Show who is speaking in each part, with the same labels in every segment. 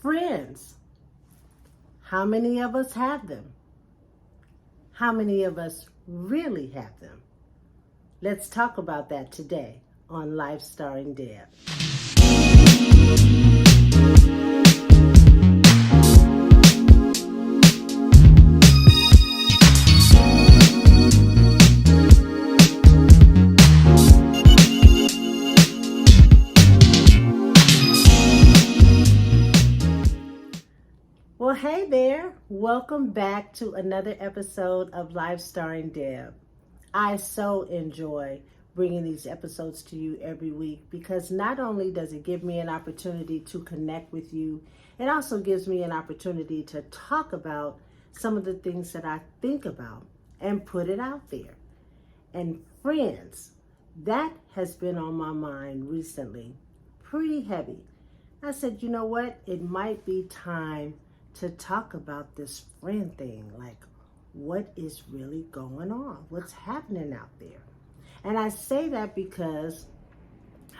Speaker 1: Friends. How many of us have them? How many of us really have them? Let's talk about that today on Life Starring Deb. Well, hey there. Welcome back to another episode of Life Starring Deb. I so enjoy bringing these episodes to you every week because not only does it give me an opportunity to connect with you, it also gives me an opportunity to talk about some of the things that I think about and put it out there. And friends, that has been on my mind recently, pretty heavy. I said, you know what? It might be time to talk about this friend thing, like what is really going on, what's happening out there. And I say that because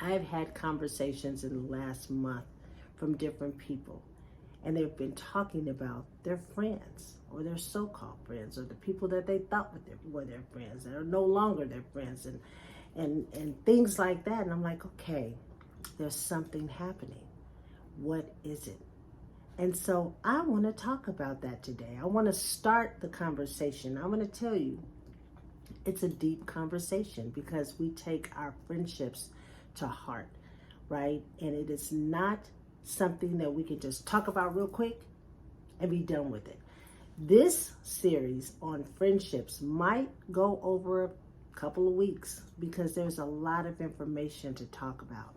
Speaker 1: I've had conversations in the last month from different people, and they've been talking about their friends or their so-called friends or the people that they thought were their friends that are no longer their friends and things like that. And I'm like, okay, there's something happening. What is it? And so I want to talk about that today. I want to start the conversation. I want to tell you, it's a deep conversation because we take our friendships to heart, right? And it is not something that we can just talk about real quick and be done with it. This series on friendships might go over a couple of weeks because there's a lot of information to talk about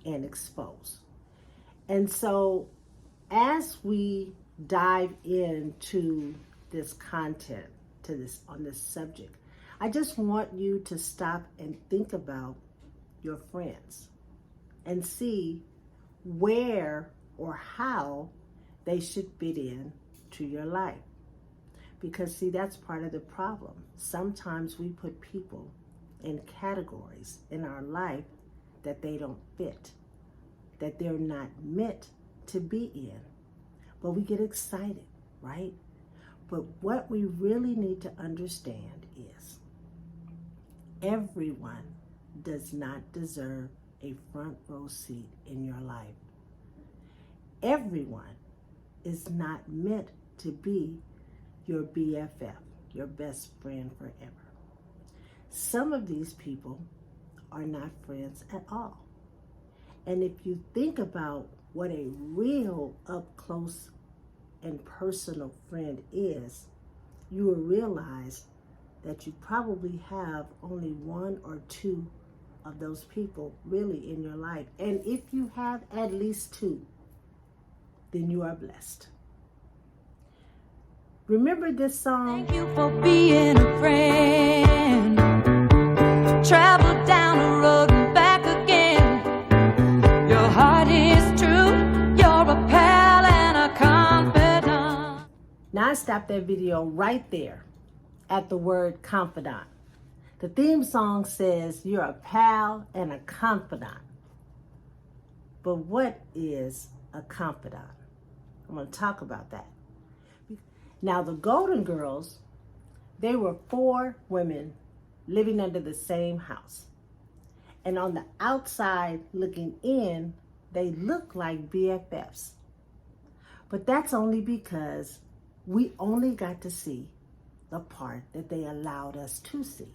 Speaker 1: and expose. And so as we dive into this content, on this subject, I just want you to stop and think about your friends and see where or how they should fit in to your life. Because see, that's part of the problem. Sometimes we put people in categories in our life that they don't fit, that they're not meant to be in. But we get excited, right? But what we really need to understand is everyone does not deserve a front row seat in your life. Everyone is not meant to be your BFF, your best friend forever. Some of these people are not friends at all. And if you think about what a real up close and personal friend is, you will realize that you probably have only one or two of those people really in your life. And if you have at least two, then you are blessed. Remember this song?
Speaker 2: Thank you for being a friend. Travel down the road and back again. Your heart is true. You're a pal and a confidant.
Speaker 1: Now I stopped that video right there at the word confidant. The theme song says you're a pal and a confidant. But what is a confidant? I'm going to talk about that. Now the Golden Girls, they were 4 women living under the same house. And on the outside looking in, they look like BFFs. But that's only because we only got to see the part that they allowed us to see.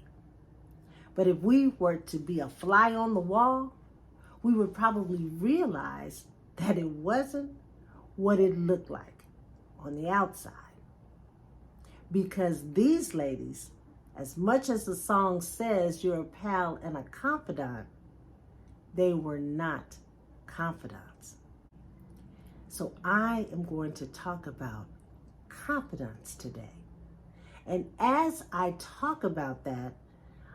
Speaker 1: But if we were to be a fly on the wall, we would probably realize that it wasn't what it looked like on the outside. Because these ladies, as much as the song says you're a pal and a confidant, they were not confidants. So I am going to talk about confidence today. And as I talk about that,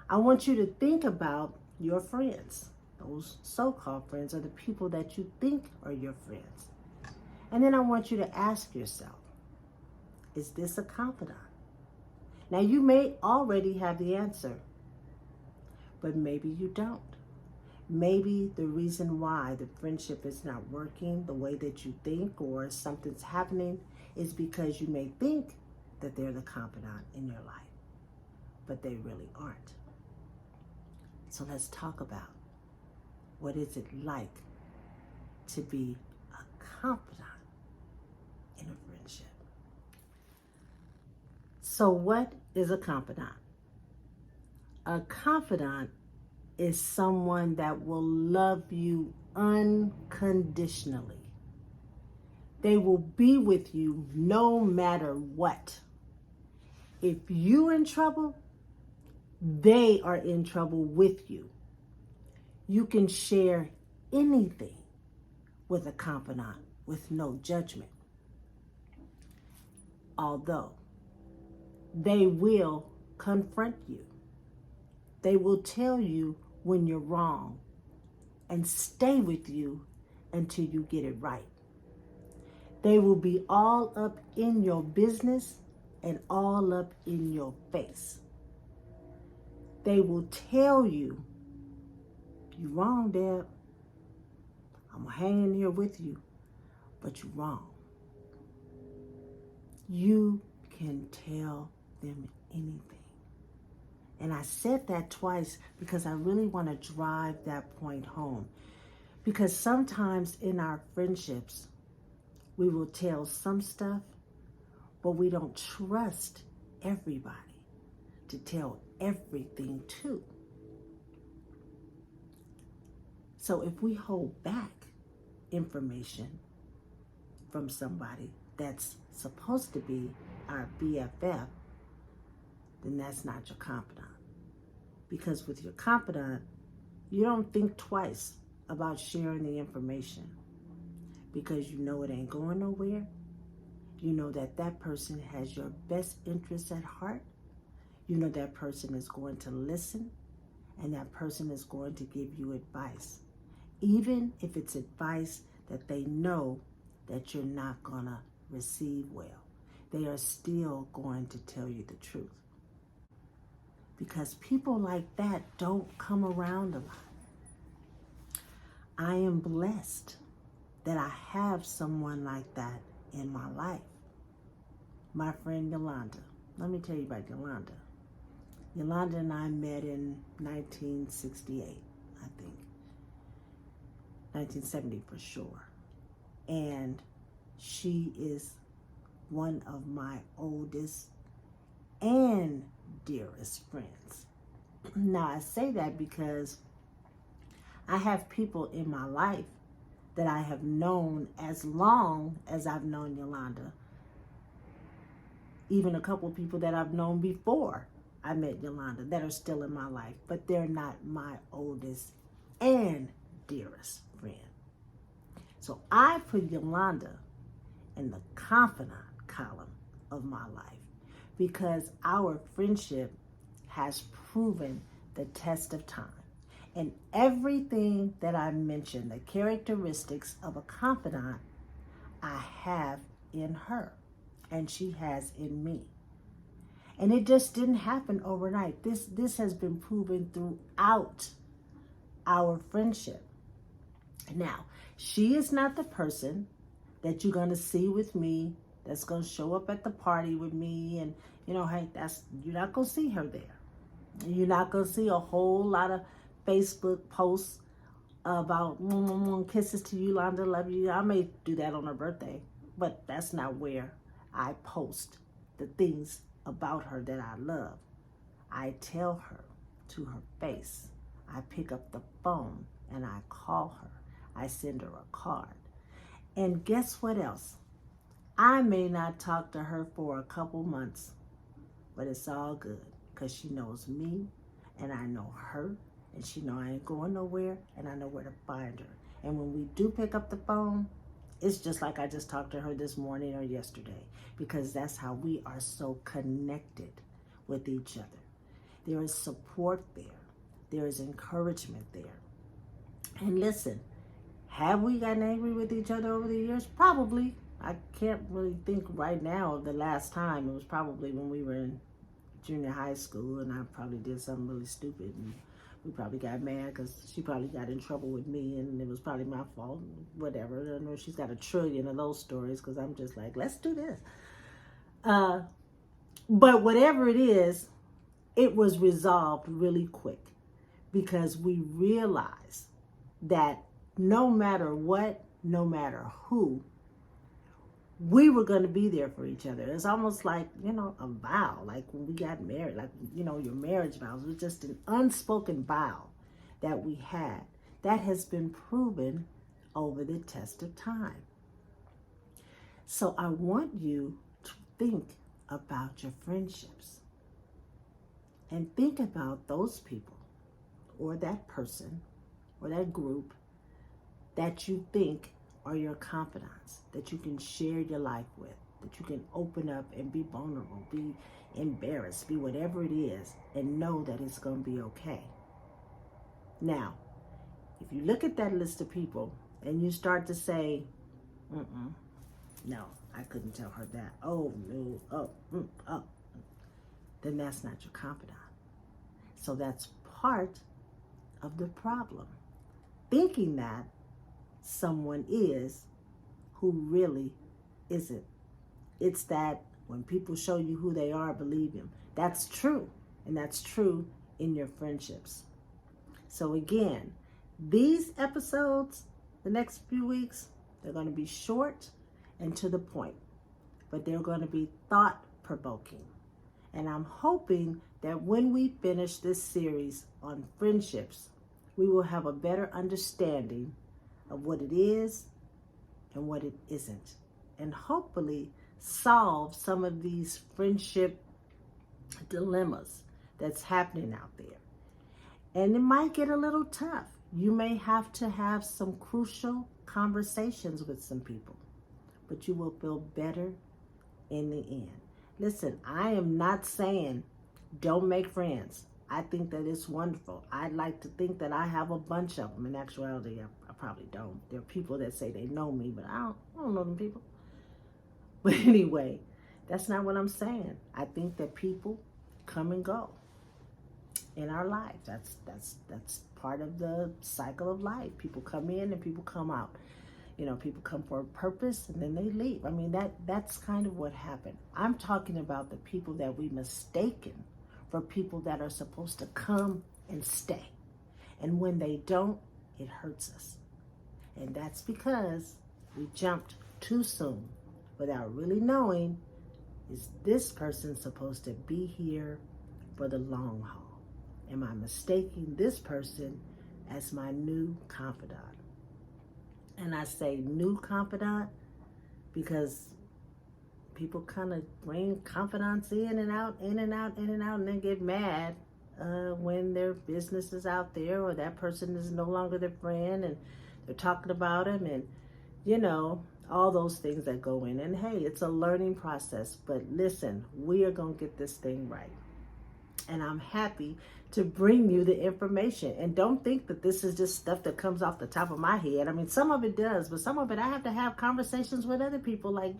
Speaker 1: I want you to think about your friends, those so-called friends, or the people that you think are your friends. And then I want you to ask yourself, is this a confidant? Now you may already have the answer, but maybe you don't. Maybe the reason why the friendship is not working the way that you think, or something's happening, is because you may think that they're the confidant in your life, but they really aren't. So let's talk about, what is it like to be a confidant in a friendship? So what is a confidant? A confidant is someone that will love you unconditionally. They will be with you no matter what. If you're in trouble, they are in trouble with you. You can share anything with a confidant with no judgment. Although they will confront you. They will tell you when you're wrong and stay with you until you get it right. They will be all up in your business and all up in your face. They will tell you, "You're wrong, Deb. I'm hanging here with you, but you're wrong." You can tell them anything. And I said that twice because I really want to drive that point home. Because sometimes in our friendships, we will tell some stuff, but we don't trust everybody to tell everything to. So if we hold back information from somebody that's supposed to be our BFF, then that's not your confidant. Because with your confidant, you don't think twice about sharing the information, because you know it ain't going nowhere. You know that that person has your best interests at heart. You know that person is going to listen, and that person is going to give you advice, even if it's advice that they know that you're not going to receive well. They are still going to tell you the truth. Because people like that don't come around a lot. I am blessed that I have someone like that in my life. My friend Yolanda. Let me tell you about Yolanda. Yolanda and I met in 1968, I think. 1970 for sure. And she is one of my oldest and dearest friends. Now, I say that because I have people in my life that I have known as long as I've known Yolanda. Even a couple people that I've known before I met Yolanda that are still in my life, but they're not my oldest and dearest friend. So I put Yolanda in the confidant column of my life, because our friendship has proven the test of time. And everything that I mentioned, the characteristics of a confidant, I have in her, and she has in me. And it just didn't happen overnight. This has been proven throughout our friendship. Now, she is not the person that you're going to see with me, that's going to show up at the party with me, and hey, you're not going to see her there. You're not going to see a whole lot of Facebook posts about kisses to you, Yolanda, love you. I may do that on her birthday, but that's not where I post the things about her that I love. I tell her to her face. I pick up the phone and I call her. I send her a card. And guess what else? I may not talk to her for a couple months, but it's all good, because she knows me and I know her, and she know I ain't going nowhere, and I know where to find her. And when we do pick up the phone, it's just like I just talked to her this morning or yesterday, because that's how we are so connected with each other. There is support there. There is encouragement there. And listen, have we gotten angry with each other over the years? Probably. I can't really think right now of the last time. It was probably when we were in junior high school, and I probably did something really stupid and We probably got mad because she probably got in trouble with me and it was probably my fault, whatever. I don't know if she's got a trillion of those stories because I'm just like, let's do this. But whatever it is, it was resolved really quick because we realized that no matter what, no matter who, we were going to be there for each other. It's almost like, a vow, like when we got married, like, your marriage vows. It was just an unspoken vow that we had that has been proven over the test of time. So I want you to think about your friendships and think about those people or that person or that group that you think are your confidants, that you can share your life with, that you can open up and be vulnerable, be embarrassed, be whatever it is, and know that it's going to be okay. Now, if you look at that list of people and you start to say, no, I couldn't tell her that. Oh, no, then that's not your confidant. So that's part of the problem. Thinking that someone is who really isn't. It's that when people show you who they are, believe them. That's true. And that's true in your friendships. So again, these episodes, the next few weeks, they're going to be short and to the point. But they're going to be thought-provoking. And I'm hoping that when we finish this series on friendships, we will have a better understanding of what it is and what it isn't. And hopefully solve some of these friendship dilemmas that's happening out there. And it might get a little tough. You may have to have some crucial conversations with some people, but you will feel better in the end. Listen, I am not saying don't make friends. I think that it's wonderful. I'd like to think that I have a bunch of them. In actuality, I probably don't. There are people that say they know me, but I don't know them people. But anyway, that's not what I'm saying. I think that people come and go in our life. That's part of the cycle of life. People come in and people come out. People come for a purpose and then they leave. I mean, that's kind of what happened. I'm talking about the people that we mistaken for people that are supposed to come and stay. And when they don't, it hurts us. And that's because we jumped too soon without really knowing, is this person supposed to be here for the long haul? Am I mistaking this person as my new confidant? And I say new confidant because people kind of bring confidants in and out, and then get mad when their business is out there or that person is no longer their friend and they're talking about him and, all those things that go in. And hey, it's a learning process, but listen, we are going to get this thing right. And I'm happy to bring you the information. And don't think that this is just stuff that comes off the top of my head. I mean, some of it does, but some of it I have to have conversations with other people like,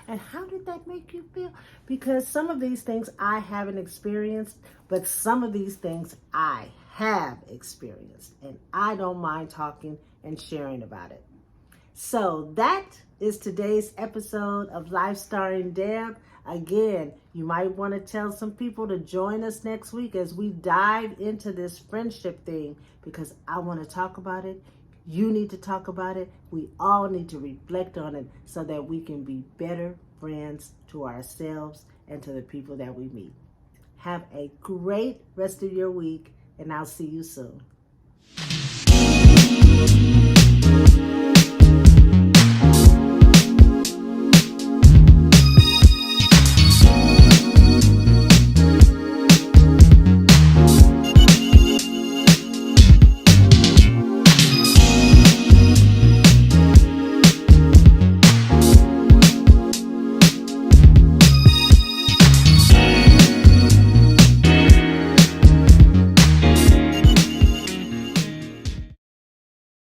Speaker 1: and how did that make you feel? Because some of these things I haven't experienced, but some of these things I have experienced. And I don't mind talking and sharing about it. So that is today's episode of Life Starring Deb. Again, you might want to tell some people to join us next week as we dive into this friendship thing, because I want to talk about it. You need to talk about it. We all need to reflect on it so that we can be better friends to ourselves and to the people that we meet. Have a great rest of your week, and I'll see you soon.